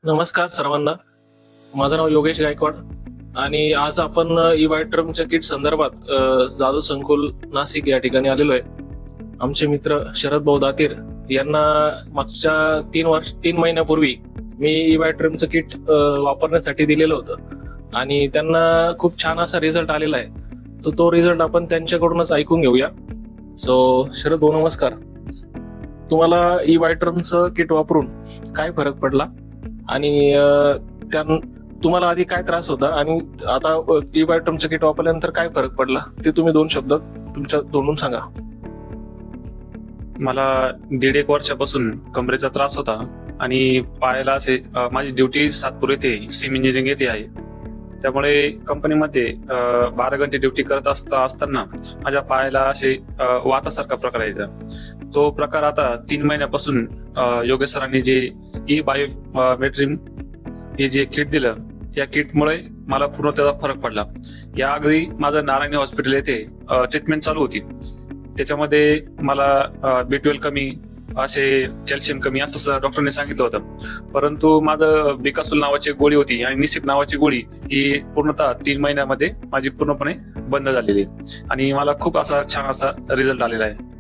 नमस्कार सर्वांना. माझं नाव योगेश गायकवाड आणि आज आपण ई-वायट्रमच्या किट संदर्भात जाधव संकुल नाशिक या ठिकाणी आलेलो आहे. आमचे मित्र शरद भाऊ दातीर यांना मागच्या 3 महिन्यापूर्वी मी ई-वायट्रमचं किट वापरण्यासाठी दिलेलं होतं आणि त्यांना खूप छान असा रिझल्ट आलेला आहे. तो रिझल्ट आपण त्यांच्याकडूनच ऐकून घेऊया. सो शरद भाऊ नमस्कार. तुम्हाला ई-वायट्रमचं किट वापरून काय फरक पडला आणि तुम्हाला आधी काय त्रास होता आणि आता ई-वायट्रमचं किट वापरल्यानंतर काय फरक पडला ते तुम्ही 2 शब्दात तुमच्या तोंडून सांगा. मला 1.5 वर्षापासून कमरेचा त्रास होता आणि पायाला असे माझी ड्युटी सातपूर येथे सिम इंजिनिअरिंग येथे आहे. त्यामुळे कंपनीमध्ये 12 घंटे ड्युटी करत असताना माझ्या पायाला असे वातासारखा प्रकार यायचा. तो प्रकार आता 3 महिन्यापासून योगेश सरांनी जे ई बायोमेट्रिम हे जे किट दिलं त्या किटमुळे मला पूर्ण त्याचा फरक पडला. या अगदी माझं नारायणी हॉस्पिटल येथे ट्रीटमेंट चालू होती. त्याच्यामध्ये मला B12 कमी, असे कॅल्शियम कमी असं डॉक्टरने सांगितलं होतं. परंतु माझं बिकासूल नावाची गोळी होती आणि निसिप नावाची गोळी ही पूर्णतः 3 महिन्यामध्ये माझी पूर्णपणे बंद झालेली आणि मला खूप असा छान असा रिझल्ट आलेला आहे.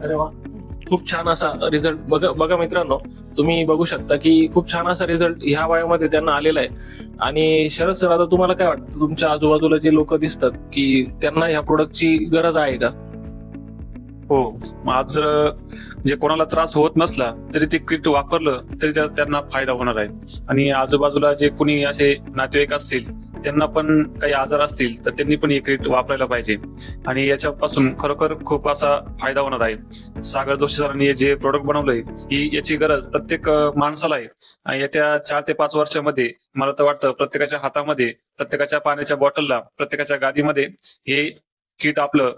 अरे वा, खूप छान असा रिझल्ट. बघा मित्रांनो, तुम्ही बघू शकता की खूप छान असा रिझल्ट ह्या वयामध्ये त्यांना आलेला आहे. आणि शरद सर, आता तुम्हाला काय वाटतं, तुमच्या आजूबाजूला जे लोक दिसतात की त्यांना ह्या प्रोडक्टची गरज आहे का? हो, आज जर जे कोणाला त्रास होत नसला तरी ते किट वापरलं तरी त्यांना फायदा होणार आहे. आणि आजूबाजूला जे कोणी असे नातेवाईक असतील त्यांना पण काही आजार असतील तर त्यांनी पण हे किट वापरायला पाहिजे आणि याच्यापासून खरोखर खूप असा फायदा होणार आहे. सागर जोशी सरांनी जे प्रोडक्ट बनवलंय ही याची गरज प्रत्येक माणसाला आहे. आणि येत्या 4 ते 5 वर्षामध्ये मला तर वाटतं प्रत्येकाच्या हातामध्ये, प्रत्येकाच्या पाण्याच्या बॉटलला, प्रत्येकाच्या गादीमध्ये हे किट आपलं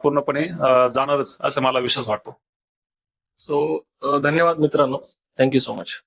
पूर्णपणे जाणारच असं मला विश्वास वाटतो. सो धन्यवाद मित्रांनो. Thank you so much.